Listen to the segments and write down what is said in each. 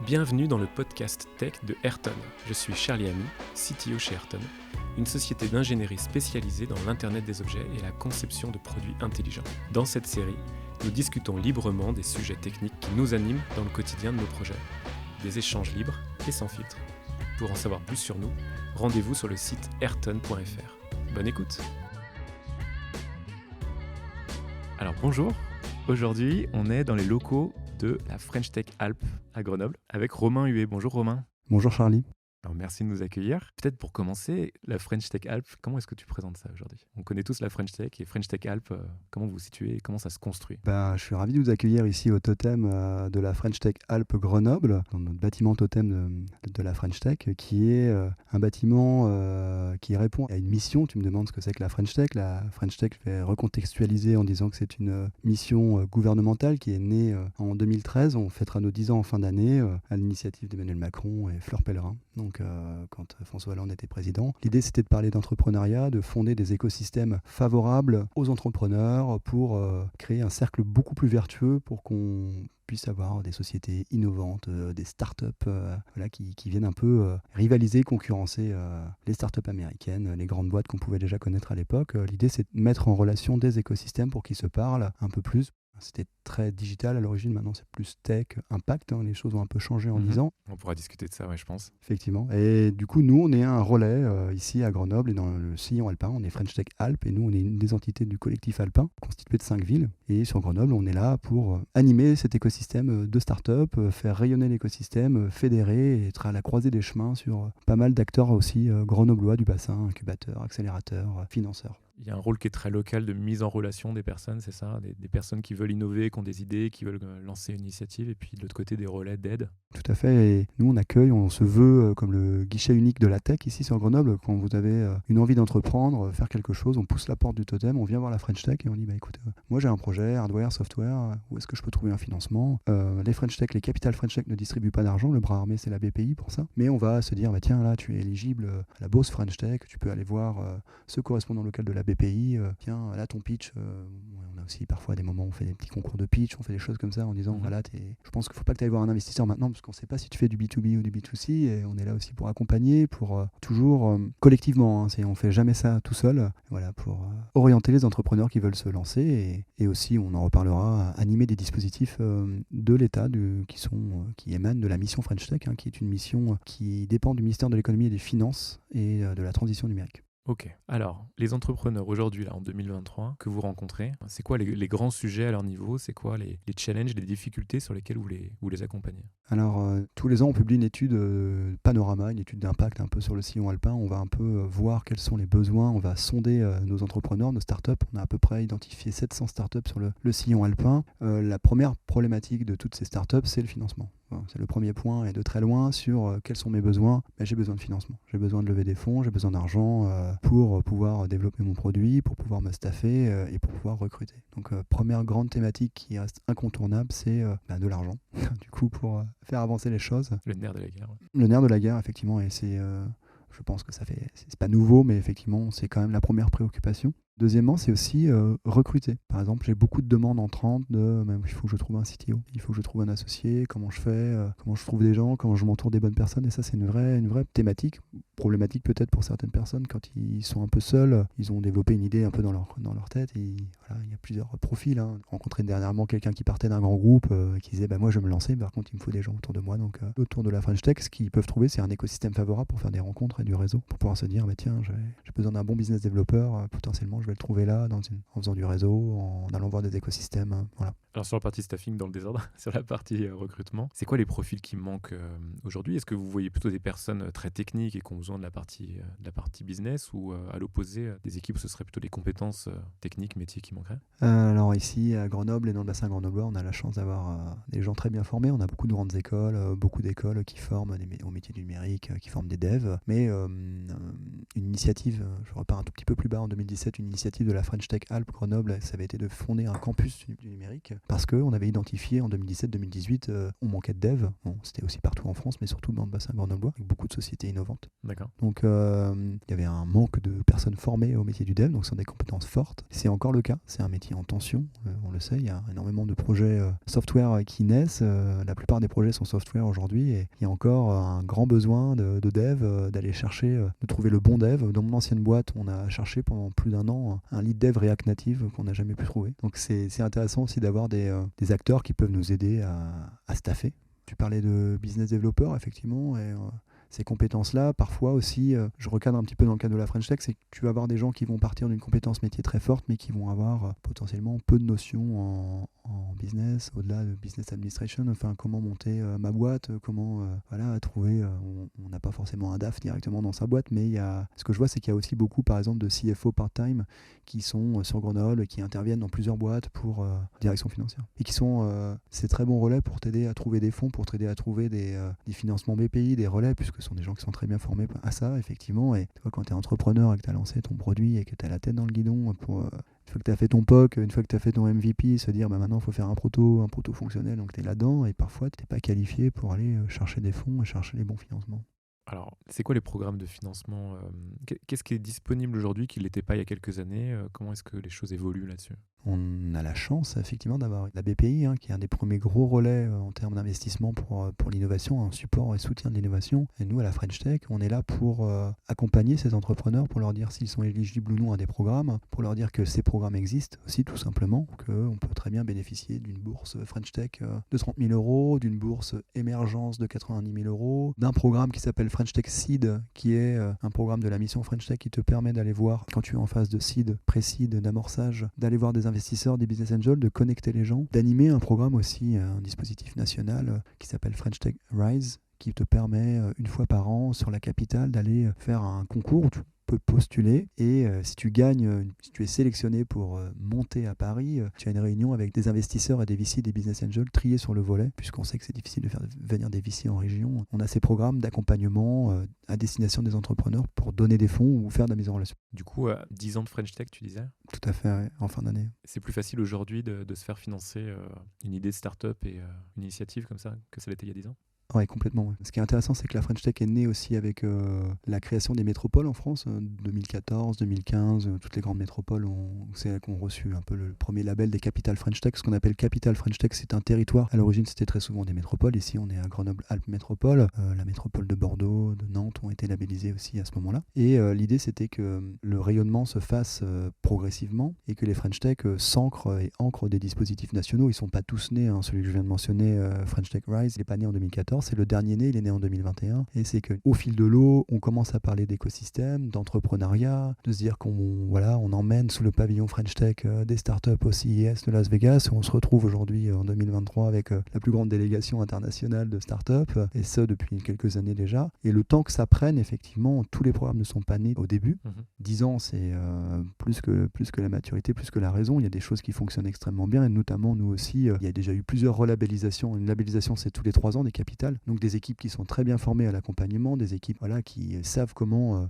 Bienvenue dans le podcast Tech de Ayrton. Je suis Charlie Ami, CTO chez Ayrton, une société d'ingénierie spécialisée dans l'Internet des objets et la conception de produits intelligents. Dans cette série, nous discutons librement des sujets techniques qui nous animent dans le quotidien de nos projets. Des échanges libres et sans filtre. Pour en savoir plus sur nous, rendez-vous sur le site ayrton.fr. Bonne écoute. Alors bonjour, aujourd'hui on est dans les locaux de la French Tech Alp à Grenoble avec Romain Huet. Bonjour Romain. Bonjour Charlie. Alors merci de nous accueillir. Peut-être pour commencer, la French Tech Alp, comment est-ce que tu présentes ça aujourd'hui ? On connaît tous la French Tech et French Tech Alp, comment vous vous situez et comment ça se construit ? Je suis ravi de vous accueillir ici au totem de la French Tech Alp Grenoble, dans notre bâtiment totem de la French Tech, qui est un bâtiment qui répond à une mission. Tu me demandes ce que c'est que la French Tech. La French Tech, je vais recontextualiser en disant que c'est une mission gouvernementale qui est née en 2013. On fêtera nos 10 ans en fin d'année à l'initiative d'Emmanuel Macron et Fleur Pellerin. Donc, quand François Hollande était président, l'idée c'était de parler d'entrepreneuriat, de fonder des écosystèmes favorables aux entrepreneurs pour créer un cercle beaucoup plus vertueux pour qu'on puisse avoir des sociétés innovantes, des startups qui viennent un peu rivaliser, concurrencer les startups américaines, les grandes boîtes qu'on pouvait déjà connaître à l'époque. L'idée c'est de mettre en relation des écosystèmes pour qu'ils se parlent un peu plus. C'était très digital à l'origine, maintenant c'est plus tech, impact, les choses ont un peu changé en 10 ans. On pourra discuter de ça, ouais, je pense. Effectivement. Et du coup, nous, on est un relais ici à Grenoble et dans le sillon alpin. On est French Tech Alp et nous, on est une des entités du collectif alpin constitué de 5 villes. Et sur Grenoble, on est là pour animer cet écosystème de start-up, faire rayonner l'écosystème, fédérer et être à la croisée des chemins sur pas mal d'acteurs aussi grenoblois du bassin, incubateurs, accélérateurs, financeurs. Il y a un rôle qui est très local de mise en relation des personnes, c'est ça ? Des personnes qui veulent innover, qui ont des idées, qui veulent lancer une initiative, et puis de l'autre côté, des relais d'aide. Tout à fait. Et nous, on accueille, on se veut comme le guichet unique de la tech ici sur Grenoble. Quand vous avez une envie d'entreprendre, faire quelque chose, on pousse la porte du totem, on vient voir la French Tech et on dit écoute, moi j'ai un projet, hardware, software, où est-ce que je peux trouver un financement ? Les French Tech, les capitales French Tech ne distribuent pas d'argent, le bras armé c'est la BPI pour ça. Mais on va se dire, tiens, là tu es éligible à la bourse French Tech, tu peux aller voir ce correspondant local de la BPI. Tiens, là ton pitch, on a aussi parfois des moments où on fait des petits concours de pitch, on fait des choses comme ça en disant voilà, je pense qu'il ne faut pas que tu ailles voir un investisseur maintenant parce qu'on ne sait pas si tu fais du B2B ou du B2C et on est là aussi pour accompagner, pour toujours collectivement, on ne fait jamais ça tout seul, voilà, pour orienter les entrepreneurs qui veulent se lancer et aussi, on en reparlera, animer des dispositifs de l'État qui émanent de la mission French Tech, qui est une mission qui dépend du ministère de l'économie et des finances et de la transition numérique. Ok, alors les entrepreneurs aujourd'hui, là en 2023, que vous rencontrez, c'est quoi les grands sujets à leur niveau ? C'est quoi les challenges, les difficultés sur lesquels vous les accompagnez ? Alors, tous les ans, on publie une étude panorama, une étude d'impact un peu sur le sillon alpin. On va un peu voir quels sont les besoins, on va sonder nos entrepreneurs, nos startups. On a à peu près identifié 700 startups sur le sillon alpin. La première problématique de toutes ces startups, c'est le financement. Voilà, c'est le premier point et de très loin sur quels sont mes besoins. J'ai besoin de financement, j'ai besoin de lever des fonds, j'ai besoin d'argent pour pouvoir développer mon produit, pour pouvoir me staffer et pour pouvoir recruter. Donc première grande thématique qui reste incontournable, c'est de l'argent. Du coup, pour faire avancer les choses. Le nerf de la guerre. Le nerf de la guerre, effectivement, et je pense que c'est pas nouveau, mais effectivement, c'est quand même la première préoccupation. Deuxièmement, c'est aussi recruter. Par exemple, j'ai beaucoup de demandes entrantes il faut que je trouve un CTO, il faut que je trouve un associé, comment je fais, comment je trouve des gens, comment je m'entoure des bonnes personnes. Et ça, c'est une vraie thématique, problématique peut-être pour certaines personnes quand ils sont un peu seuls. Ils ont développé une idée un peu dans leur tête. Et voilà, il y a plusieurs profils. J'ai rencontré dernièrement quelqu'un qui partait d'un grand groupe qui disait moi, je vais me lancer, par contre, il me faut des gens autour de moi. Donc, autour de la French Tech, ce qu'ils peuvent trouver, c'est un écosystème favorable pour faire des rencontres et du réseau, pour pouvoir se dire tiens, j'ai besoin d'un bon business développeur, potentiellement, je vais le trouver là en faisant du réseau, en allant voir des écosystèmes. Voilà. Alors sur la partie staffing dans le désordre, sur la partie recrutement, c'est quoi les profils qui manquent aujourd'hui ? Est-ce que vous voyez plutôt des personnes très techniques et qui ont besoin de la partie business ou à l'opposé, des équipes où ce serait plutôt les compétences techniques, métiers qui manqueraient ? Alors ici à Grenoble et dans le bassin grenoblois, on a la chance d'avoir des gens très bien formés. On a beaucoup de grandes écoles, beaucoup d'écoles qui forment au métier du numérique, qui forment des devs. Mais une initiative, je repars un tout petit peu plus bas en 2017, une l'initiative de la French Tech Alpes Grenoble, ça avait été de fonder un campus du numérique parce qu'on avait identifié en 2017-2018, on manquait de devs. Bon, c'était aussi partout en France, mais surtout dans le bassin grenoblois, avec beaucoup de sociétés innovantes. D'accord. Donc il y avait un manque de personnes formées au métier du dev, donc ce sont des compétences fortes. C'est encore le cas, c'est un métier en tension, on le sait, il y a énormément de projets software qui naissent, la plupart des projets sont software aujourd'hui et il y a encore un grand besoin de dev, d'aller chercher, de trouver le bon dev. Dans mon ancienne boîte, on a cherché pendant plus d'un an un lead dev React Native qu'on n'a jamais pu trouver. Donc c'est intéressant aussi d'avoir des acteurs qui peuvent nous aider à staffer. Tu parlais de business developer, effectivement, et ces compétences-là, parfois aussi, je recadre un petit peu dans le cadre de la French Tech, c'est que tu vas avoir des gens qui vont partir d'une compétence métier très forte, mais qui vont avoir potentiellement peu de notions en business, au-delà de business administration, enfin comment monter ma boîte, comment trouver, on n'a pas forcément un DAF directement dans sa boîte, mais ce que je vois, c'est qu'il y a aussi beaucoup, par exemple, de CFO part-time qui sont sur Grenoble, qui interviennent dans plusieurs boîtes pour direction financière, et qui sont ces très bons relais pour t'aider à trouver des fonds, pour t'aider à trouver des financements BPI, des relais, puisque ce sont des gens qui sont très bien formés à ça, effectivement. Et toi, quand tu es entrepreneur et que tu as lancé ton produit et que tu as la tête dans le guidon pour une fois que tu as fait ton POC, une fois que tu as fait ton MVP, se dire maintenant il faut faire un proto fonctionnel, donc tu es là-dedans et parfois tu n'es pas qualifié pour aller chercher des fonds et chercher les bons financements. Alors, c'est quoi les programmes de financement Qu'est-ce qui est disponible aujourd'hui qui ne l'était pas il y a quelques années Comment est-ce que les choses évoluent là-dessus ? On a la chance effectivement d'avoir la BPI, qui est un des premiers gros relais en termes d'investissement pour l'innovation, un support et soutien de l'innovation. Et nous, à la French Tech, on est là pour accompagner ces entrepreneurs, pour leur dire s'ils sont éligibles ou non à des programmes, pour leur dire que ces programmes existent aussi tout simplement, qu'on peut très bien bénéficier d'une bourse French Tech de 30 000 euros, d'une bourse émergence de 90 000 euros, d'un programme qui s'appelle French Tech Seed, qui est un programme de la mission French Tech qui te permet d'aller voir, quand tu es en phase de seed, pré-seed, d'amorçage, d'aller voir des investisseurs, des business angels, de connecter les gens, d'animer un programme aussi, un dispositif national qui s'appelle French Tech Rise, qui te permet une fois par an sur la capitale d'aller faire un concours où tu peux postuler et si tu gagnes, si tu es sélectionné pour monter à Paris, tu as une réunion avec des investisseurs et des VC, des business angels triés sur le volet, puisqu'on sait que c'est difficile de faire venir des VC en région. On a ces programmes d'accompagnement à destination des entrepreneurs pour donner des fonds ou faire de la mise en relation. Du coup, 10 ans de French Tech, tu disais ? Tout à fait, ouais, en fin d'année. C'est plus facile aujourd'hui de se faire financer une idée de start-up et une initiative comme ça que ça l'était il y a 10 ans ? Oui, complètement. Ouais. Ce qui est intéressant, c'est que la French Tech est née aussi avec la création des métropoles en France, 2014, 2015, toutes les grandes métropoles, c'est là qu'on reçu un peu le premier label des Capital French Tech. Ce qu'on appelle Capital French Tech, c'est un territoire. À l'origine, c'était très souvent des métropoles. Ici, on est à Grenoble-Alpes Métropole. La métropole de Bordeaux, de Nantes ont été labellisées aussi à ce moment-là. Et l'idée, c'était que le rayonnement se fasse progressivement et que les French Tech s'ancrent et ancrent des dispositifs nationaux. Ils ne sont pas tous nés. Celui que je viens de mentionner, French Tech Rise, il n'est pas né en 2014. C'est le dernier né, il est né en 2021. Et c'est qu'au fil de l'eau, on commence à parler d'écosystème, d'entrepreneuriat, de se dire qu'on emmène sous le pavillon French Tech des startups au CES de Las Vegas. On se retrouve aujourd'hui en 2023 avec la plus grande délégation internationale de startups, et ça depuis quelques années déjà. Et le temps que ça prenne, effectivement, tous les programmes ne sont pas nés au début. 10 ans, c'est plus que la maturité, plus que la raison. Il y a des choses qui fonctionnent extrêmement bien, et notamment nous aussi, il y a déjà eu plusieurs relabellisations. Une labellisation, c'est tous les 3 ans des capitales. Donc des équipes qui sont très bien formées à l'accompagnement, des équipes qui savent comment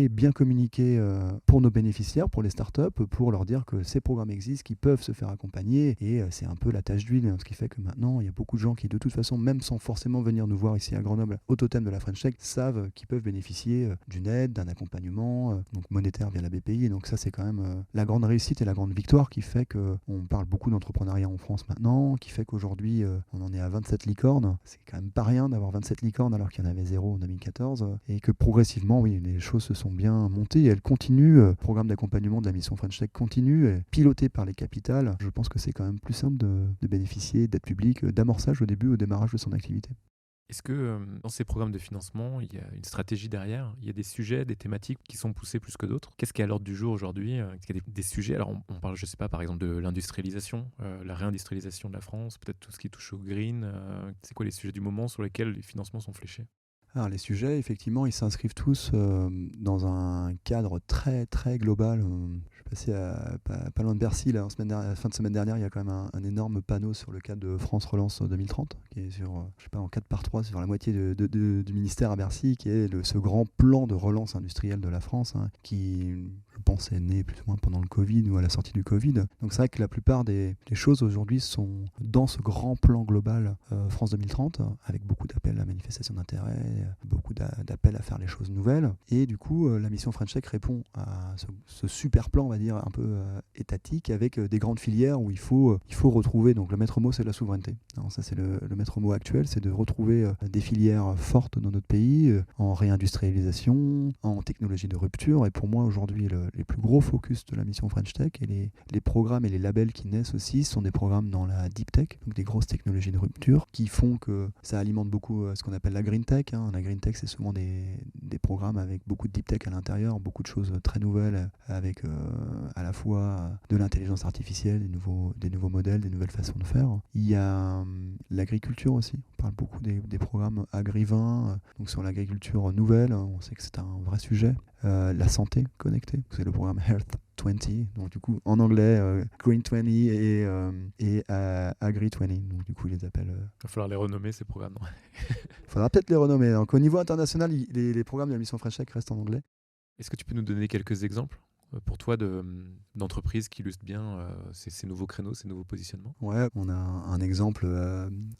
bien communiquer pour nos bénéficiaires, pour les startups, pour leur dire que ces programmes existent, qu'ils peuvent se faire accompagner. Et c'est un peu la tâche d'huile, ce qui fait que maintenant, il y a beaucoup de gens qui, de toute façon, même sans forcément venir nous voir ici à Grenoble, au totem de la French Tech, savent qu'ils peuvent bénéficier d'une aide, d'un accompagnement donc monétaire via la BPI. Et donc ça, c'est quand même la grande réussite et la grande victoire qui fait qu'on parle beaucoup d'entrepreneuriat en France maintenant, qui fait qu'aujourd'hui, on en est à 27 licornes. C'est quand même pas rien d'avoir 27 licornes alors qu'il y en avait 0 en 2014, et que progressivement, oui, les choses se sont bien montées et elles continuent. Le programme d'accompagnement de la mission French Tech continue, et piloté par les capitales. Je pense que c'est quand même plus simple de bénéficier d'aide publique, d'amorçage au début, au démarrage de son activité. Est-ce que dans ces programmes de financement, il y a une stratégie derrière ? Il y a des sujets, des thématiques qui sont poussées plus que d'autres ? Qu'est-ce qui est à l'ordre du jour aujourd'hui ? Est-ce qu'il y a des sujets ? Alors on parle, je ne sais pas, par exemple de l'industrialisation, la réindustrialisation de la France, peut-être tout ce qui touche au green. C'est quoi les sujets du moment sur lesquels les financements sont fléchés ? Alors les sujets, effectivement, ils s'inscrivent tous dans un cadre très très global. Je suis passé pas loin de Bercy, là, fin de semaine dernière, il y a quand même un énorme panneau sur le cadre de France Relance 2030, qui est sur, en 4x3, sur la moitié du ministère à Bercy, qui est ce grand plan de relance industrielle de la France, qui, je pense, est né plus ou moins pendant le Covid ou à la sortie du Covid. Donc c'est vrai que la plupart des choses aujourd'hui sont dans ce grand plan global France 2030, avec beaucoup d'appels à manifestation d'intérêt, beaucoup d'appels à faire les choses nouvelles. Et du coup, la mission French Tech répond à ce super plan, on va dire, un peu étatique, avec des grandes filières où il faut retrouver, donc le maître mot, c'est la souveraineté. Alors ça, c'est le maître mot actuel, c'est de retrouver des filières fortes dans notre pays, en réindustrialisation, en technologie de rupture. Et pour moi, aujourd'hui, les plus gros focus de la mission French Tech et les programmes et les labels qui naissent aussi sont des programmes dans la deep tech, donc des grosses technologies de rupture, qui font que ça alimente beaucoup ce qu'on appelle la green tech. La green tech, c'est souvent des programmes avec beaucoup de deep tech à l'intérieur, beaucoup de choses très nouvelles, avec à la fois de l'intelligence artificielle, des nouveaux modèles, des nouvelles façons de faire. Il y a l'agriculture aussi. On parle beaucoup des programmes agri-vin, donc sur l'agriculture nouvelle, on sait que c'est un vrai sujet. La santé connectée, c'est le programme Health 20, donc du coup en anglais Green 20 et Agri 20, donc du coup ils les appellent. Il va falloir les renommer ces programmes. Il faudra peut-être les renommer. Donc au niveau international, les programmes de la mission French Tech restent en anglais. Est-ce que tu peux nous donner quelques exemples pour toi d'entreprises qui illustrent bien ces nouveaux créneaux, ces nouveaux positionnements? Ouais, on a un exemple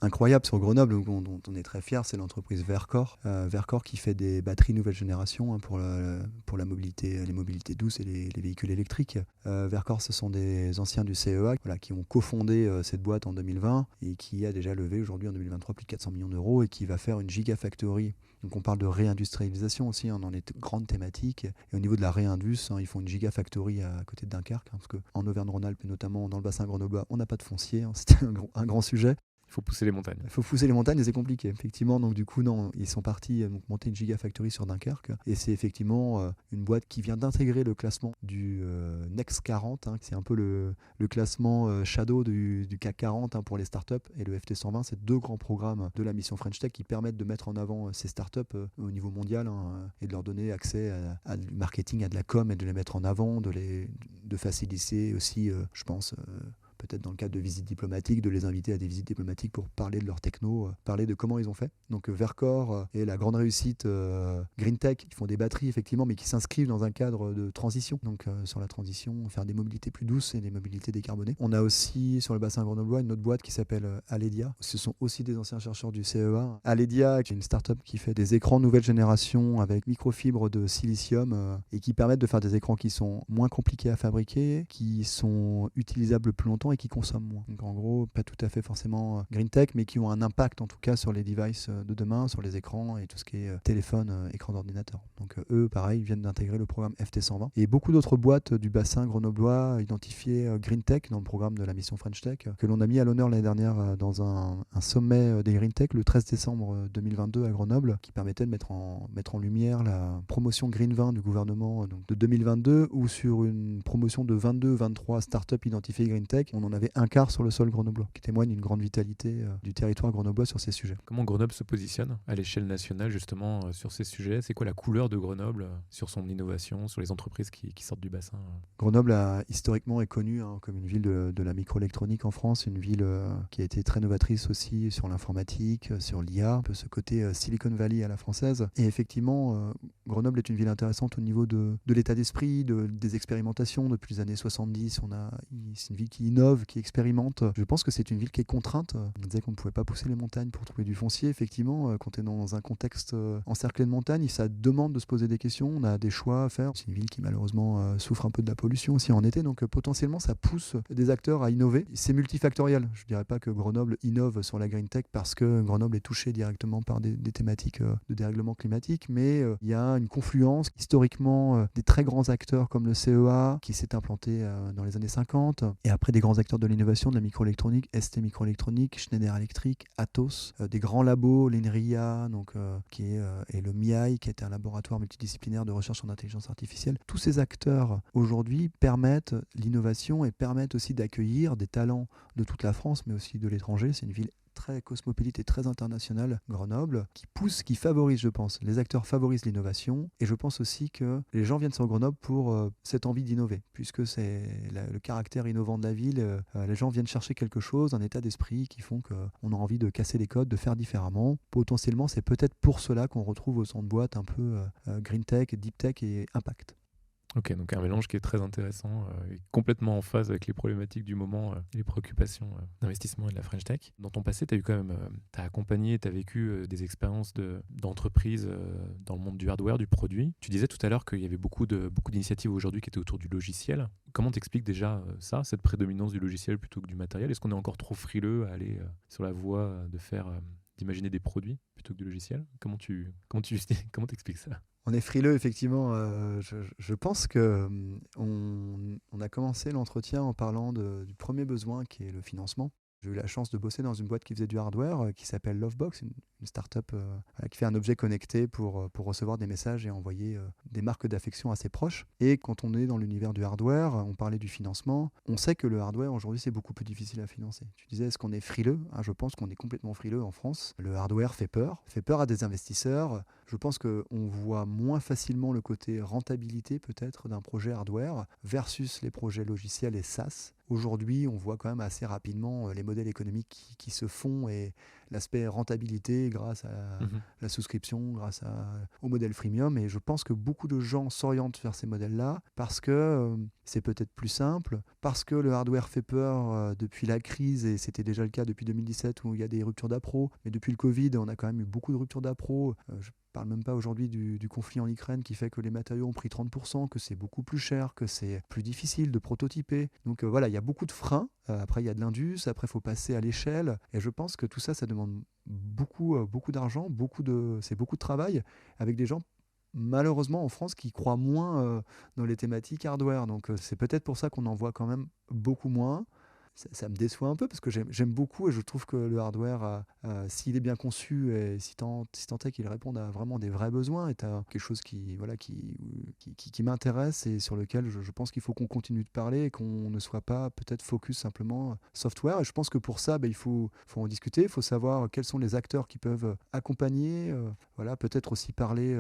incroyable sur Grenoble dont on est très fier, c'est l'entreprise Vercor. Vercor qui fait des batteries nouvelle génération pour la mobilité, les mobilités douces et les véhicules électriques. Vercor, ce sont des anciens du CEA qui ont cofondé cette boîte en 2020 et qui a déjà levé aujourd'hui en 2023 plus de 400 millions d'euros et qui va faire une gigafactory. Donc on parle de réindustrialisation aussi dans les grandes thématiques. Et au niveau de la réindus, ils font une gigafactory à côté de Dunkerque, parce qu'en Auvergne-Rhône-Alpes, et notamment dans le bassin grenoblois, on n'a pas de foncier. C'était un grand sujet. Il faut pousser les montagnes. Il faut pousser les montagnes et c'est compliqué, effectivement. Donc du coup, non, ils sont partis monter une gigafactory sur Dunkerque. Et c'est effectivement une boîte qui vient d'intégrer le classement du Next 40. C'est un peu le classement shadow du CAC 40 pour les startups. Et le FT 120, c'est deux grands programmes de la mission French Tech qui permettent de mettre en avant ces startups au niveau mondial et de leur donner accès à du marketing, à de la com et de les mettre en avant, de faciliter aussi, je pense... peut-être dans le cadre de visites diplomatiques, de les inviter à des visites diplomatiques pour parler de leur techno, parler de comment ils ont fait. Donc Vercor et la grande réussite Green Tech, qui font des batteries effectivement, mais qui s'inscrivent dans un cadre de transition. Donc sur la transition, faire des mobilités plus douces et des mobilités décarbonées. On a aussi sur le bassin grenoblois une autre boîte qui s'appelle Aledia. Ce sont aussi des anciens chercheurs du CEA. Aledia, qui est une start-up qui fait des écrans nouvelle génération avec microfibres de silicium et qui permettent de faire des écrans qui sont moins compliqués à fabriquer, qui sont utilisables plus longtemps et qui consomment moins. Donc en gros, pas tout à fait forcément green tech, mais qui ont un impact en tout cas sur les devices de demain, sur les écrans et tout ce qui est téléphone, écran d'ordinateur. Donc eux, pareil, viennent d'intégrer le programme FT120. Et beaucoup d'autres boîtes du bassin grenoblois identifiées green tech dans le programme de la mission French Tech, que l'on a mis à l'honneur l'année dernière dans un sommet des green tech le 13 décembre 2022 à Grenoble, qui permettait de mettre en lumière la promotion Green 20 du gouvernement donc de 2022, où sur une promotion de 22-23 startups identifiées green tech, on en avait un quart sur le sol grenoblois, qui témoigne d'une grande vitalité du territoire grenoblois sur ces sujets. Comment Grenoble se positionne à l'échelle nationale justement sur ces sujets? C'est quoi la couleur de Grenoble sur son innovation, sur les entreprises qui sortent du bassin? Grenoble historiquement est connue comme une ville de la microélectronique en France, une ville qui a été très novatrice aussi sur l'informatique, sur l'IA, un peu ce côté Silicon Valley à la française. Et effectivement, Grenoble est une ville intéressante au niveau de l'état d'esprit, des expérimentations. Depuis les années 70, c'est une ville qui innove, qui expérimente. Je pense que c'est une ville qui est contrainte. On disait qu'on ne pouvait pas pousser les montagnes pour trouver du foncier. Effectivement, quand tu es dans un contexte encerclé de montagnes, ça demande de se poser des questions. On a des choix à faire. C'est une ville qui malheureusement souffre un peu de la pollution aussi en été. Donc potentiellement, ça pousse des acteurs à innover. C'est multifactoriel. Je ne dirais pas que Grenoble innove sur la green tech parce que Grenoble est touché directement par des thématiques de dérèglement climatique. Mais il y a une confluence historiquement des très grands acteurs comme le CEA qui s'est implanté dans les années 50. Et après des grands acteurs de l'innovation, de la microélectronique, ST Microélectronique, Schneider Electric, Atos, des grands labos, l'INRIA, et le MIAI, qui est un laboratoire multidisciplinaire de recherche en intelligence artificielle. Tous ces acteurs aujourd'hui permettent l'innovation et permettent aussi d'accueillir des talents de toute la France, mais aussi de l'étranger. C'est une ville très cosmopolite et très internationale, Grenoble, qui favorise, je pense. Les acteurs favorisent l'innovation et je pense aussi que les gens viennent sur Grenoble pour cette envie d'innover, puisque c'est le caractère innovant de la ville. Les gens viennent chercher quelque chose, un état d'esprit qui font qu'on a envie de casser les codes, de faire différemment. Potentiellement, c'est peut-être pour cela qu'on retrouve au son de boîte un peu green tech, deep tech et impact. Ok, donc un mélange qui est très intéressant et complètement en phase avec les problématiques du moment et les préoccupations d'investissement et de la French Tech. Dans ton passé, tu as eu quand même, t'as accompagné, tu as vécu des expériences d'entreprise dans le monde du hardware, du produit. Tu disais tout à l'heure qu'il y avait beaucoup d'initiatives aujourd'hui qui étaient autour du logiciel. Comment t'expliques déjà ça, cette prédominance du logiciel plutôt que du matériel? Est-ce qu'on est encore trop frileux à aller sur la voie d'imaginer des produits plutôt que du logiciel? Comment t'expliques ça? On est frileux, effectivement. Je pense que on a commencé l'entretien en parlant du premier besoin qui est le financement. J'ai eu la chance de bosser dans une boîte qui faisait du hardware qui s'appelle Lovebox, une start-up voilà, qui fait un objet connecté pour recevoir des messages et envoyer des marques d'affection à ses proches. Et quand on est dans l'univers du hardware, on parlait du financement, on sait que le hardware aujourd'hui c'est beaucoup plus difficile à financer. Tu disais, est-ce qu'on est frileux? Je pense qu'on est complètement frileux en France. Le hardware fait peur à des investisseurs. Je pense qu'on voit moins facilement le côté rentabilité peut-être d'un projet hardware versus les projets logiciels et SaaS. Aujourd'hui, on voit quand même assez rapidement les modèles économiques qui se font et l'aspect rentabilité grâce à la souscription, au modèle freemium. Et je pense que beaucoup de gens s'orientent vers ces modèles-là parce que c'est peut-être plus simple, parce que le hardware fait peur depuis la crise, et c'était déjà le cas depuis 2017 où il y a des ruptures d'appro. Mais depuis le Covid, on a quand même eu beaucoup de ruptures d'appro. Je parle même pas aujourd'hui du conflit en Ukraine qui fait que les matériaux ont pris 30%, que c'est beaucoup plus cher, que c'est plus difficile de prototyper. Donc voilà, il y a beaucoup de freins. Après, il y a de l'indus, après, il faut passer à l'échelle. Et je pense que tout ça, ça demande beaucoup d'argent, c'est beaucoup de travail avec des gens malheureusement en France qui croient moins dans les thématiques hardware. Donc c'est peut-être pour ça qu'on en voit quand même beaucoup moins. Ça me déçoit un peu parce que j'aime beaucoup et je trouve que le hardware, s'il est bien conçu et si tant est qu'il réponde à vraiment des vrais besoins, est quelque chose qui m'intéresse et sur lequel je pense qu'il faut qu'on continue de parler et qu'on ne soit pas peut-être focus simplement software. Et je pense que pour ça, il faut en discuter, il faut savoir quels sont les acteurs qui peuvent accompagner, voilà, peut-être aussi parler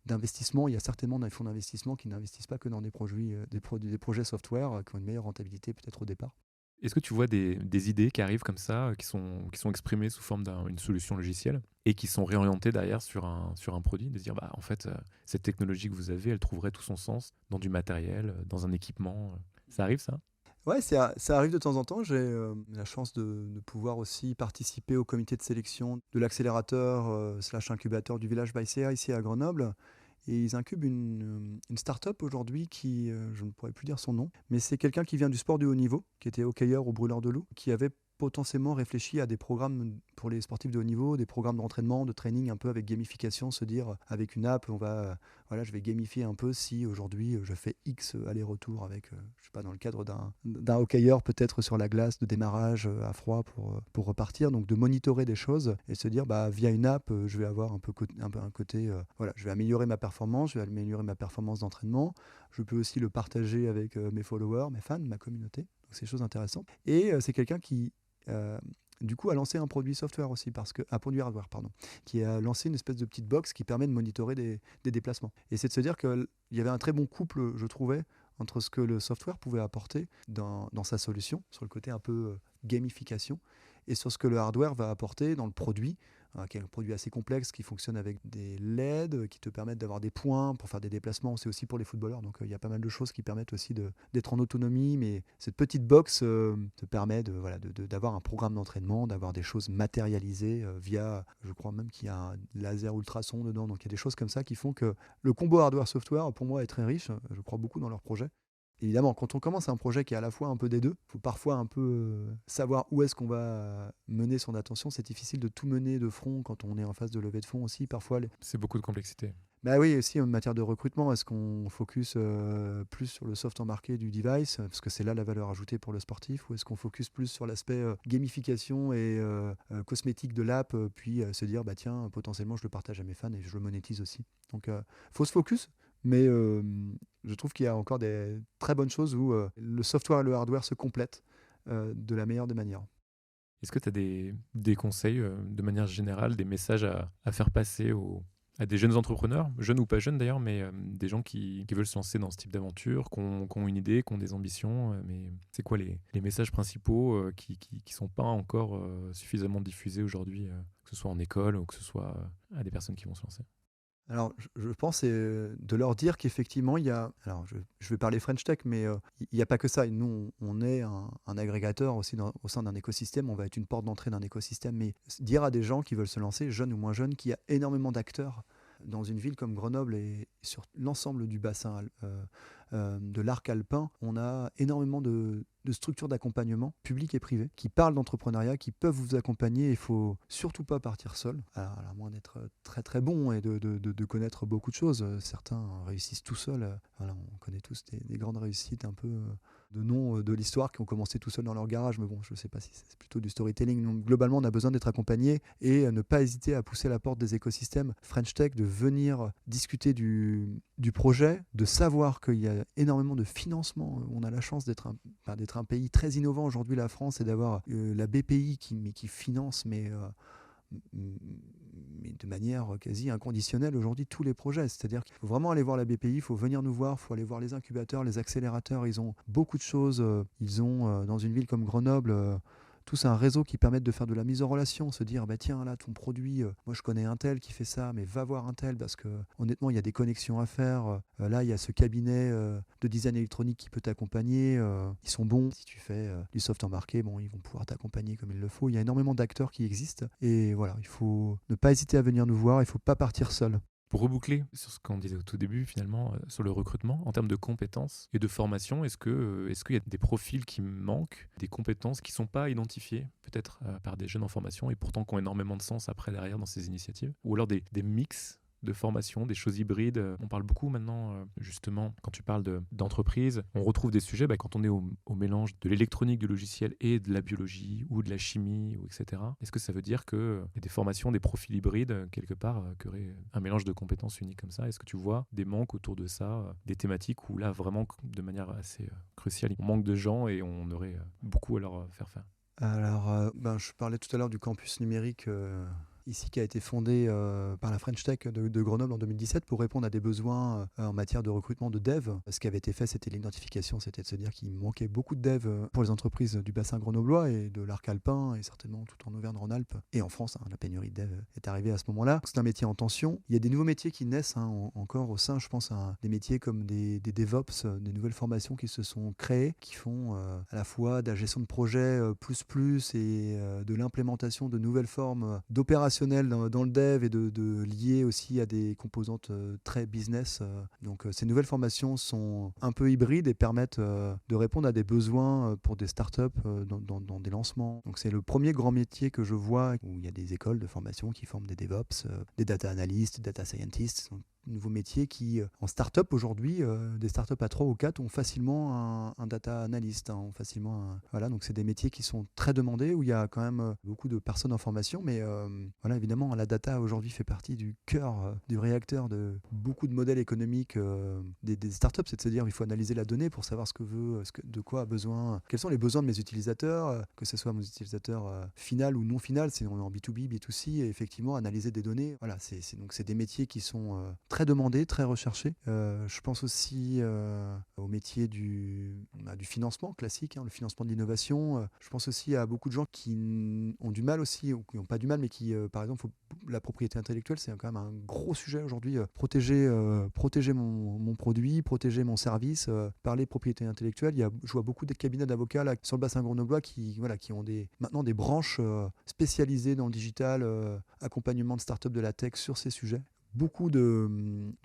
d'investissement. Il y a certainement des fonds d'investissement qui n'investissent pas que dans des projets software qui ont une meilleure rentabilité peut-être au départ. Est-ce que tu vois des idées qui arrivent comme ça, qui sont exprimées sous forme d'une solution logicielle et qui sont réorientées derrière sur un produit, de se dire en fait cette technologie que vous avez, elle trouverait tout son sens dans du matériel, dans un équipement. Ça arrive ça? Ouais, ça arrive de temps en temps. J'ai la chance de pouvoir aussi participer au comité de sélection de l'accélérateur / incubateur du Village by CA ici à Grenoble. Et ils incubent une start-up aujourd'hui qui, je ne pourrais plus dire son nom, mais c'est quelqu'un qui vient du sport de haut niveau, qui était hockeyeur au Brûleur de Loup, qui avait potentiellement réfléchi à des programmes pour les sportifs de haut niveau, des programmes d'entraînement, de training un peu avec gamification, se dire avec une app, je vais gamifier un peu si aujourd'hui je fais X aller-retour avec, je sais pas, dans le cadre d'un hockeyeur peut-être sur la glace de démarrage à froid pour repartir, donc de monitorer des choses et se dire via une app, je vais avoir un peu un côté, je vais améliorer ma performance, je vais améliorer ma performance d'entraînement, je peux aussi le partager avec mes followers, mes fans, ma communauté, donc c'est des choses intéressantes. Et c'est quelqu'un qui du coup a lancé un produit software aussi, un produit hardware, pardon, qui a lancé une espèce de petite box qui permet de monitorer des déplacements. Et c'est de se dire qu'il y avait un très bon couple, je trouvais, entre ce que le software pouvait apporter dans sa solution, sur le côté un peu gamification, et sur ce que le hardware va apporter dans le produit, qui est un produit assez complexe, qui fonctionne avec des LED, qui te permettent d'avoir des points pour faire des déplacements. C'est aussi pour les footballeurs, donc il y a pas mal de choses qui permettent aussi d'être en autonomie, mais cette petite box te permet d'avoir un programme d'entraînement, d'avoir des choses matérialisées via, je crois même qu'il y a un laser ultrason dedans, donc il y a des choses comme ça qui font que le combo hardware-software, pour moi, est très riche. Je crois beaucoup dans leur projet. Évidemment, quand on commence un projet qui est à la fois un peu des deux, il faut parfois un peu savoir où est-ce qu'on va mener son attention. C'est difficile de tout mener de front quand on est en phase de levée de fonds aussi. Parfois, C'est beaucoup de complexité. oui, aussi en matière de recrutement, est-ce qu'on focus plus sur le soft embarqué du device, parce que c'est là la valeur ajoutée pour le sportif, ou est-ce qu'on focus plus sur l'aspect gamification et cosmétique de l'app, puis se dire, tiens, potentiellement, je le partage à mes fans et je le monétise aussi. Donc, faut se focus. Mais je trouve qu'il y a encore des très bonnes choses où le software et le hardware se complètent de la meilleure des manières. Est-ce que tu as des conseils de manière générale, des messages à faire passer à des jeunes entrepreneurs, jeunes ou pas jeunes d'ailleurs, mais des gens qui veulent se lancer dans ce type d'aventure, qui ont une idée, qui ont des ambitions, mais c'est quoi les messages principaux qui sont pas encore suffisamment diffusés aujourd'hui, que ce soit en école ou que ce soit à des personnes qui vont se lancer? Alors, je pense de leur dire qu'effectivement, il y a. Alors, je vais parler French Tech, mais il n'y a pas que ça. Nous, on est un agrégateur aussi au sein d'un écosystème. On va être une porte d'entrée d'un écosystème. Mais dire à des gens qui veulent se lancer, jeunes ou moins jeunes, qu'il y a énormément d'acteurs dans une ville comme Grenoble et sur l'ensemble du bassin de l'arc alpin, on a énormément de structures d'accompagnement publiques et privées qui parlent d'entrepreneuriat, qui peuvent vous accompagner. Il ne faut surtout pas partir seul, alors, à moins d'être très très bon et de connaître beaucoup de choses. Certains réussissent tout seuls. Voilà, on connaît tous des grandes réussites un peu de noms de l'histoire qui ont commencé tout seuls dans leur garage, mais bon, je ne sais pas si c'est plutôt du storytelling. Donc, globalement, on a besoin d'être accompagné et ne pas hésiter à pousser la porte des écosystèmes French Tech, de venir discuter du projet, de savoir qu'il y a énormément de financement. On a la chance d'être un pays très innovant aujourd'hui, la France, et d'avoir la BPI qui finance, mais de manière quasi inconditionnelle aujourd'hui tous les projets. C'est-à-dire qu'il faut vraiment aller voir la BPI, il faut venir nous voir, il faut aller voir les incubateurs, les accélérateurs. Ils ont beaucoup de choses. Ils ont, dans une ville comme Grenoble, tous un réseau qui permet de faire de la mise en relation, se dire bah tiens là ton produit, moi je connais un tel qui fait ça, mais va voir un tel parce que honnêtement il y a des connexions à faire. Là il y a ce cabinet de design électronique qui peut t'accompagner. Ils sont bons. Si tu fais du soft embarqué, bon ils vont pouvoir t'accompagner comme il le faut. Il y a énormément d'acteurs qui existent et voilà, il faut ne pas hésiter à venir nous voir. Il faut pas partir seul. Pour reboucler sur ce qu'on disait au tout début, finalement, sur le recrutement, en termes de compétences et de formation, est-ce qu'il y a des profils qui manquent, des compétences qui ne sont pas identifiées, peut-être par des jeunes en formation, et pourtant qui ont énormément de sens après, derrière, dans ces initiatives? Ou alors des mix de formation, des choses hybrides. On parle beaucoup maintenant, justement, quand tu parles d'entreprise, on retrouve des sujets quand on est au mélange de l'électronique, du logiciel et de la biologie ou de la chimie, ou etc. Est-ce que ça veut dire qu'il y a des formations, des profils hybrides, quelque part, qui auraient un mélange de compétences uniques comme ça? Est-ce que tu vois des manques autour de ça, des thématiques où là, vraiment, de manière assez cruciale, on manque de gens et on aurait beaucoup à leur faire faire? Alors, je parlais tout à l'heure du campus numérique ici qui a été fondé par la French Tech de Grenoble en 2017 pour répondre à des besoins en matière de recrutement de dev. Ce qui avait été fait, c'était l'identification, c'était de se dire qu'il manquait beaucoup de dev pour les entreprises du bassin grenoblois et de l'arc alpin et certainement tout en Auvergne-Rhône-Alpes et en France. La pénurie de dev est arrivée à ce moment-là. C'est un métier en tension. Il y a des nouveaux métiers qui naissent encore au sein, je pense, à des métiers comme des DevOps, des nouvelles formations qui se sont créées, qui font à la fois de la gestion de projet plus et de l'implémentation de nouvelles formes d'opérations dans le dev et de lier aussi à des composantes très business. Donc ces nouvelles formations sont un peu hybrides et permettent de répondre à des besoins pour des startups dans des lancements. Donc c'est le premier grand métier que je vois où il y a des écoles de formation qui forment des DevOps, des data analysts, des data scientists. Nouveaux métiers qui, en start-up aujourd'hui, des start-up à 3 ou 4 ont facilement un data analyst, ont facilement voilà, donc c'est des métiers qui sont très demandés, où il y a quand même beaucoup de personnes en formation, mais voilà, évidemment, la data aujourd'hui fait partie du cœur du réacteur de beaucoup de modèles économiques des start-up, c'est de se dire il faut analyser la donnée pour savoir de quoi a besoin, quels sont les besoins de mes utilisateurs, que ce soit mes utilisateurs final ou non final, si on est en B2B, B2C, et effectivement analyser des données. Voilà, donc c'est des métiers qui sont très demandés, très recherchés. Je pense aussi au métier du financement classique, le financement de l'innovation. Je pense aussi à beaucoup de gens qui ont du mal aussi, ou qui n'ont pas du mal, mais qui, par exemple, la propriété intellectuelle, c'est quand même un gros sujet aujourd'hui. Protéger mon produit, protéger mon service, parler propriété intellectuelle. Je vois beaucoup de cabinets d'avocats là, sur le bassin grenoblois qui ont maintenant des branches spécialisées dans le digital, accompagnement de start-up de la tech sur ces sujets. Beaucoup de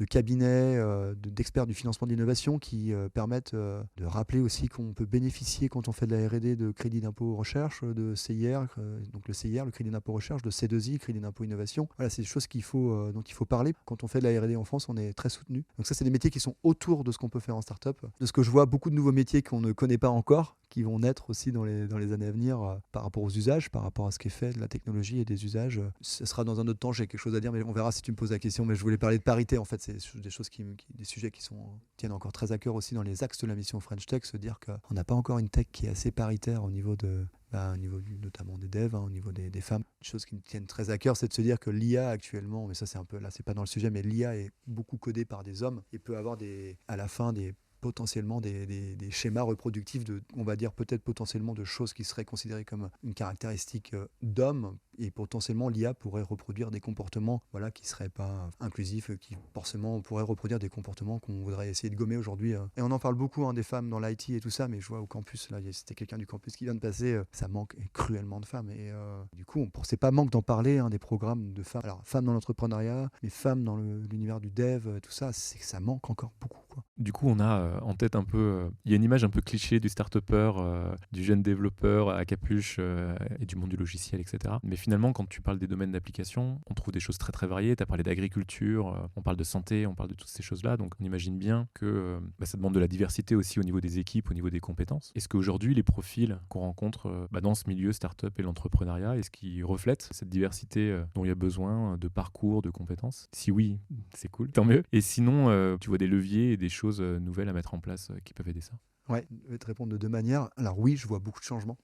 cabinets, d'experts du financement de l'innovation qui permettent de rappeler aussi qu'on peut bénéficier quand on fait de la R&D de crédit d'impôt recherche, de CIR, donc le CIR, le crédit d'impôt recherche, de C2I, crédit d'impôt innovation. Voilà, c'est des choses dont il faut parler. Quand on fait de la R&D en France, on est très soutenu. Donc ça, c'est des métiers qui sont autour de ce qu'on peut faire en start-up. De ce que je vois, beaucoup de nouveaux métiers qu'on ne connaît pas encore, qui vont naître aussi dans les années à venir par rapport aux usages, par rapport à ce qui est fait de la technologie et des usages. Ce sera dans un autre temps, j'ai quelque chose à dire, mais on verra si tu me poses la question. Mais je voulais parler de parité, en fait, c'est des choses des sujets qui tiennent encore très à cœur aussi dans les axes de la mission French Tech, se dire qu'on n'a pas encore une tech qui est assez paritaire au niveau notamment des devs, au niveau des femmes. Une chose qui me tienne très à cœur, c'est de se dire que l'IA actuellement, mais ça c'est un peu, là c'est pas dans le sujet, mais l'IA est beaucoup codée par des hommes et peut avoir à la fin des potentiellement des schémas reproductifs on va dire peut-être potentiellement de choses qui seraient considérées comme une caractéristique d'homme, et potentiellement l'IA pourrait reproduire des comportements qui ne seraient pas inclusifs, qui forcément pourraient reproduire des comportements qu'on voudrait essayer de gommer aujourd'hui. Et on en parle beaucoup des femmes dans l'IT et tout ça, mais je vois au campus, là c'était quelqu'un du campus qui vient de passer, ça manque cruellement de femmes. Et du coup, c'est pas manque d'en parler, des programmes de femmes. Alors, femmes dans l'entrepreneuriat, mais femmes dans l'univers du dev, tout ça, c'est que ça manque encore beaucoup, quoi. Du coup, on a en tête un peu... Il y a une image un peu cliché du start-upper, du jeune développeur à capuche et du monde du logiciel, etc. Mais finalement, quand tu parles des domaines d'application, on trouve des choses très très variées. Tu as parlé d'agriculture, on parle de santé, on parle de toutes ces choses-là. Donc on imagine bien que ça demande de la diversité aussi au niveau des équipes, au niveau des compétences. Est-ce qu'aujourd'hui, les profils qu'on rencontre dans ce milieu start-up et l'entrepreneuriat, est-ce qu'ils reflètent cette diversité dont il y a besoin de parcours, de compétences? Si oui, c'est cool, tant mieux. Et sinon, tu vois des leviers et des choses nouvelles à mettre en place qui peuvent aider ça? Ouais, je vais te répondre de deux manières. Alors oui, je vois beaucoup de changements.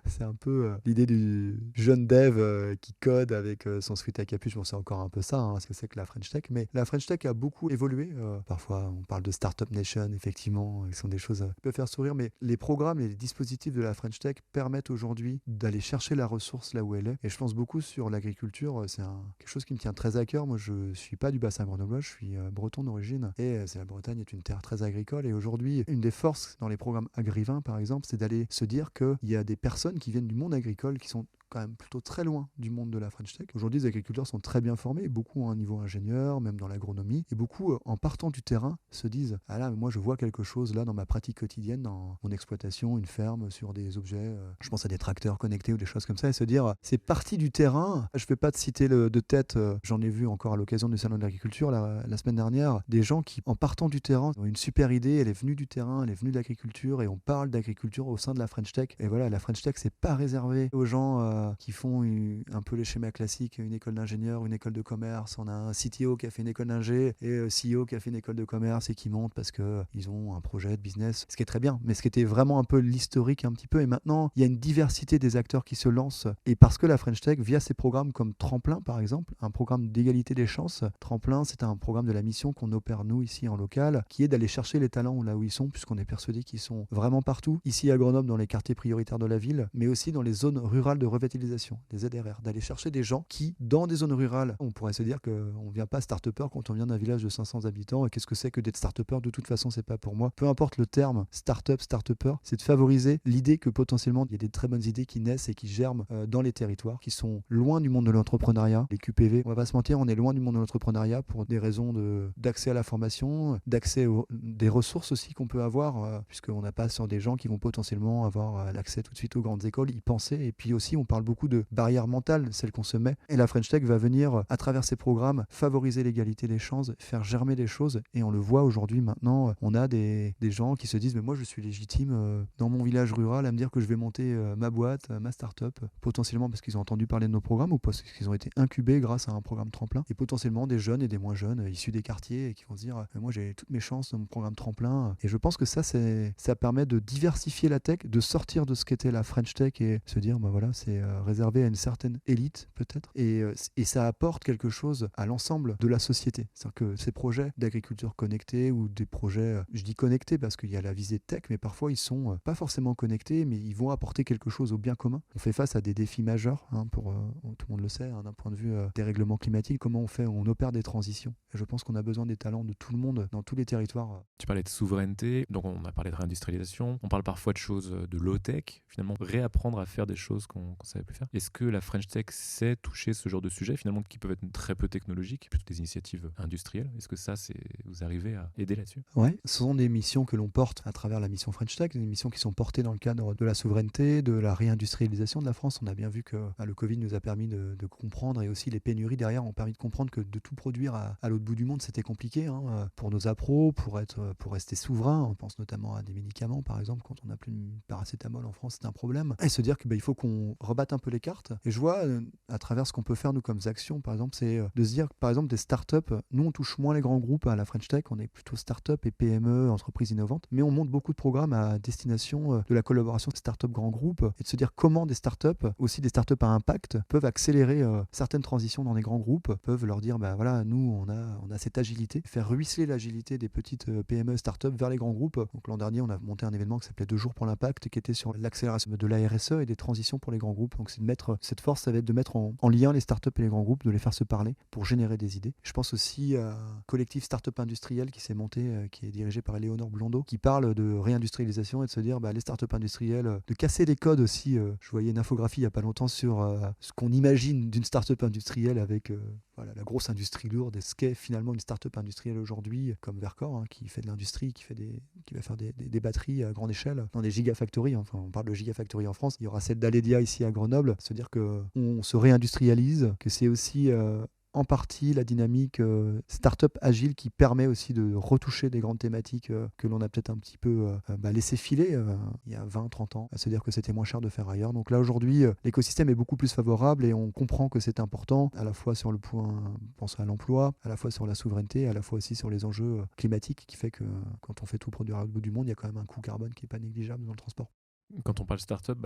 C'est un peu l'idée du jeune dev qui code avec son sweat à capuche. Bon, c'est encore un peu ça, ce que c'est que la French Tech. Mais la French Tech a beaucoup évolué. Parfois, on parle de Startup Nation, effectivement, qui sont des choses qui peuvent faire sourire. Mais les programmes et les dispositifs de la French Tech permettent aujourd'hui d'aller chercher la ressource là où elle est. Et je pense beaucoup sur l'agriculture. C'est quelque chose qui me tient très à cœur. Moi, je ne suis pas du bassin grenoblois, je suis breton d'origine. Et la Bretagne est une terre très agricole. Et aujourd'hui, une des forces dans les programmes Agrivin, par exemple, c'est d'aller se dire qu'il y a des personnes qui viennent du monde agricole qui sont quand même plutôt très loin du monde de la French Tech. Aujourd'hui, les agriculteurs sont très bien formés, beaucoup à un niveau ingénieur, même dans l'agronomie, et beaucoup, en partant du terrain, se disent « Ah là, mais moi je vois quelque chose là dans ma pratique quotidienne, dans mon exploitation, une ferme, sur des objets, je pense à des tracteurs connectés ou des choses comme ça, et se dire « C'est parti du terrain ». Je ne vais pas te citer de tête, j'en ai vu encore à l'occasion du salon de l'agriculture la semaine dernière, des gens qui, en partant du terrain, ont une super idée, elle est venue du terrain, elle est venue de l'agriculture, et on parle d'agriculture au sein de la French Tech. Et voilà, la French Tech, c'est pas réservé aux gens qui font un peu les schémas classiques, une école d'ingénieur, une école de commerce. On a un CTO qui a fait une école d'ingé et CEO qui a fait une école de commerce et qui monte parce qu'ils ont un projet de business, ce qui est très bien, mais ce qui était vraiment un peu l'historique un petit peu. Et maintenant, il y a une diversité des acteurs qui se lancent. Et parce que la French Tech, via ses programmes comme Tremplin, par exemple, un programme d'égalité des chances, Tremplin, c'est un programme de la mission qu'on opère nous ici en local, qui est d'aller chercher les talents là où ils sont, puisqu'on est persuadé qu'ils sont vraiment partout, ici à Grenoble, dans les quartiers prioritaires de la ville, mais aussi dans les zones rurales de revitalisation, les ZRR, d'aller chercher des gens qui, dans des zones rurales, on pourrait se dire qu'on ne vient pas start-upper quand on vient d'un village de 500 habitants, et qu'est-ce que c'est que d'être start-upper? De toute façon, c'est pas pour moi. Peu importe le terme start-up, start-upper, c'est de favoriser l'idée que potentiellement, il y a des très bonnes idées qui naissent et qui germent dans les territoires, qui sont loin du monde de l'entrepreneuriat. Les QPV, on va pas se mentir, on est loin du monde de l'entrepreneuriat pour des raisons d'accès à la formation, d'accès des ressources aussi qu'on peut avoir, puisqu'on n'a pas sur des gens qui vont potentiellement avoir l'accès tout de suite aux grandes écoles, y penser. Et puis aussi, on parle beaucoup de barrières mentales, celles qu'on se met. Et la French Tech va venir, à travers ces programmes, favoriser l'égalité des chances, faire germer des choses. Et on le voit aujourd'hui maintenant, on a des gens qui se disent « Mais moi, je suis légitime dans mon village rural à me dire que je vais monter ma boîte, ma start-up, potentiellement parce qu'ils ont entendu parler de nos programmes ou parce qu'ils ont été incubés grâce à un programme tremplin. Et potentiellement des jeunes et des moins jeunes issus des quartiers et qui vont se dire « Moi, j'ai toutes mes chances dans mon programme tremplin. » Et je pense que ça permet de diversifier la tech, de sortir de ce qu'était la French Tech et se dire bah voilà, c'est réservé à une certaine élite peut-être, et ça apporte quelque chose à l'ensemble de la société. C'est-à-dire que ces projets d'agriculture connectée ou des projets, je dis connectés parce qu'il y a la visée tech, mais parfois ils sont pas forcément connectés, mais ils vont apporter quelque chose au bien commun. On fait face à des défis majeurs, pour tout le monde le sait, d'un point de vue des règlements climatiques, comment on opère des transitions. Et je pense qu'on a besoin des talents de tout le monde dans tous les territoires. Tu parlais de souveraineté, donc on a parlé de réindustrialisation, on parle parfois de choses de low-tech, finalement réapprendre à faire des choses qu'on savait plus faire. Est-ce que la French Tech sait toucher ce genre de sujets finalement qui peuvent être très peu technologiques, plutôt des initiatives industrielles? Est-ce que vous arrivez à aider là-dessus? Ouais, ce sont des missions que l'on porte à travers la mission French Tech, des missions qui sont portées dans le cadre de la souveraineté, de la réindustrialisation de la France. On a bien vu que le Covid nous a permis de comprendre, et aussi les pénuries derrière ont permis de comprendre que de tout produire à l'autre bout du monde, c'était compliqué pour nos appros, pour rester souverain. On pense notamment à des médicaments, par exemple, quand on n'a plus de paracétamol en France, c'est un problème. Et se dire qu'il faut qu'on rebatte gratte un peu les cartes et je vois à travers ce qu'on peut faire nous comme actions, par exemple, c'est de se dire, par exemple, des startups, nous on touche moins les grands groupes à la French Tech, on est plutôt startup et PME, entreprises innovantes, mais on monte beaucoup de programmes à destination de la collaboration startup grands groupes et de se dire comment des startups, aussi des startups à impact, peuvent accélérer certaines transitions dans les grands groupes, peuvent leur dire, bah voilà, nous on a cette agilité, faire ruisseler l'agilité des petites PME startups vers les grands groupes. Donc l'an dernier, on a monté un événement qui s'appelait 2 jours pour l'impact, qui était sur l'accélération de la RSE et des transitions pour les grands groupes. Donc c'est de mettre cette force, ça va être de mettre en lien les startups et les grands groupes, de les faire se parler pour générer des idées. Je pense aussi à un collectif startup industriel qui s'est monté, qui est dirigé par Éléonore Blondeau, qui parle de réindustrialisation et de se dire les startups industrielles, de casser les codes aussi. Je voyais une infographie il n'y a pas longtemps sur ce qu'on imagine d'une startup industrielle avec la grosse industrie lourde et ce qu'est finalement une startup industrielle aujourd'hui, comme Vercor, qui fait de l'industrie, qui va faire des batteries à grande échelle dans des gigafactories. Enfin, on parle de gigafactories en France. Il y aura celle d'Aledia ici à Grenoble. Se dire qu'on se réindustrialise, que c'est aussi en partie la dynamique start-up agile qui permet aussi de retoucher des grandes thématiques que l'on a peut-être un petit peu laissé filer il y a 20-30 ans, à se dire que c'était moins cher de faire ailleurs. Donc là aujourd'hui, l'écosystème est beaucoup plus favorable et on comprend que c'est important, à la fois sur le point, pense à l'emploi, à la fois sur la souveraineté, à la fois aussi sur les enjeux climatiques, qui fait que quand on fait tout produire à l'autre bout du monde, il y a quand même un coût carbone qui n'est pas négligeable dans le transport. Quand on parle start-up,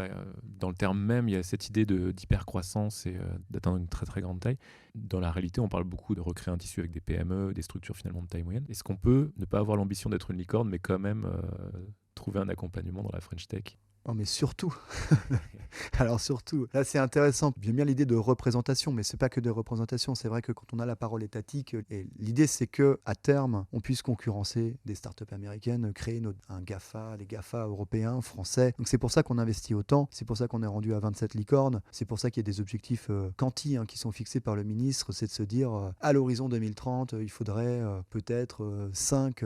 dans le terme même, il y a cette idée d'hypercroissance et d'atteindre une très très grande taille. Dans la réalité, on parle beaucoup de recréer un tissu avec des PME, des structures finalement de taille moyenne. Est-ce qu'on peut ne pas avoir l'ambition d'être une licorne, mais quand même trouver un accompagnement dans la French Tech ? Oh, mais surtout, alors surtout, là c'est intéressant, j'aime bien l'idée de représentation, mais c'est pas que de représentation, c'est vrai que quand on a la parole étatique, et l'idée c'est que à terme, on puisse concurrencer des startups américaines, créer un GAFA, les GAFA européens, français, donc c'est pour ça qu'on investit autant, c'est pour ça qu'on est rendu à 27 licornes, c'est pour ça qu'il y a des objectifs quanti qui sont fixés par le ministre, c'est de se dire, à l'horizon 2030, il faudrait peut-être 5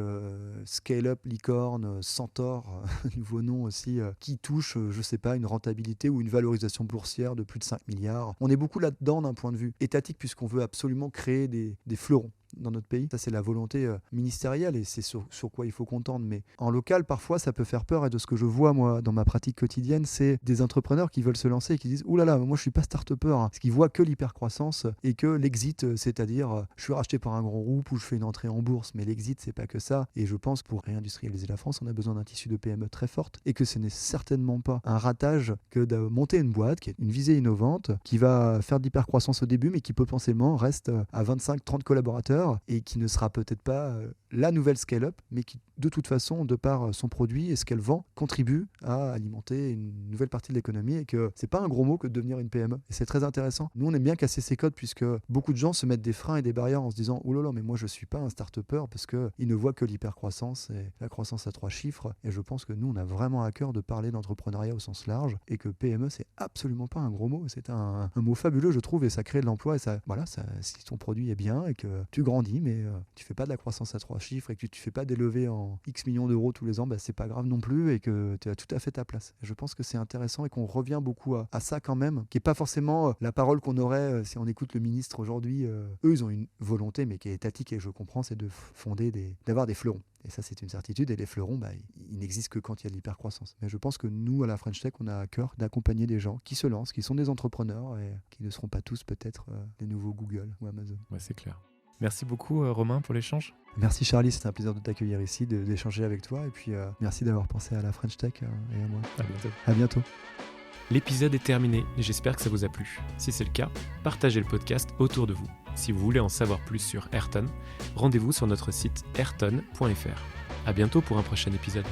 scale-up licornes, Centaure, nouveau nom aussi, qui touche, je sais pas, une rentabilité ou une valorisation boursière de plus de 5 milliards. On est beaucoup là-dedans d'un point de vue étatique puisqu'on veut absolument créer des fleurons dans notre pays. Ça, c'est la volonté ministérielle et c'est sur quoi il faut qu'on tende. Mais en local, parfois, ça peut faire peur. Et de ce que je vois, moi, dans ma pratique quotidienne, c'est des entrepreneurs qui veulent se lancer et qui disent « Ouh là là, moi, je suis pas start-upper », parce qu'ils voient que l'hypercroissance et que l'exit, c'est-à-dire je suis racheté par un grand groupe ou je fais une entrée en bourse. Mais l'exit, c'est pas que ça. Et je pense pour réindustrialiser la France, on a besoin d'un tissu de PME très forte et que ce n'est certainement pas un ratage que de monter une boîte qui a une visée innovante, qui va faire de l'hypercroissance au début, mais qui potentiellement reste à 25-30 collaborateurs et qui ne sera peut-être pas la nouvelle scale-up, mais qui, de toute façon, de par son produit et ce qu'elle vend, contribue à alimenter une nouvelle partie de l'économie et que c'est pas un gros mot que de devenir une PME. Et c'est très intéressant. Nous, on aime bien casser ces codes puisque beaucoup de gens se mettent des freins et des barrières en se disant « Oh là là, mais moi, je suis pas un start-upper » parce qu'ils ne voient que l'hypercroissance et la croissance à 3 chiffres. Et je pense que nous, on a vraiment à cœur de parler d'entrepreneuriat au sens large et que PME, c'est absolument pas un gros mot. C'est un mot fabuleux, je trouve, et ça crée de l'emploi. Et ça, si ton produit est bien et que tu grandis, mais tu fais pas de la croissance à 3 chiffres et que tu fais pas des levées en X millions d'euros tous les ans, c'est pas grave non plus et que tu as tout à fait ta place. Et je pense que c'est intéressant et qu'on revient beaucoup à ça quand même, qui est pas forcément la parole qu'on aurait si on écoute le ministre aujourd'hui. Eux, ils ont une volonté, mais qui est étatique et je comprends, c'est de d'avoir des fleurons. Et ça, c'est une certitude. Et les fleurons, ils n'existent que quand il y a de l'hypercroissance. Mais je pense que nous, à la French Tech, on a à cœur d'accompagner des gens qui se lancent, qui sont des entrepreneurs et qui ne seront pas tous peut-être des nouveaux Google ou Amazon. Ouais, c'est clair. Merci beaucoup Romain pour l'échange. Merci Charlie, c'était un plaisir de t'accueillir ici, d'échanger avec toi et puis merci d'avoir pensé à la French Tech et à moi. À bientôt. À bientôt. L'épisode est terminé et j'espère que ça vous a plu. Si c'est le cas, partagez le podcast autour de vous. Si vous voulez en savoir plus sur Ayrton, rendez-vous sur notre site ayrton.fr. À bientôt pour un prochain épisode.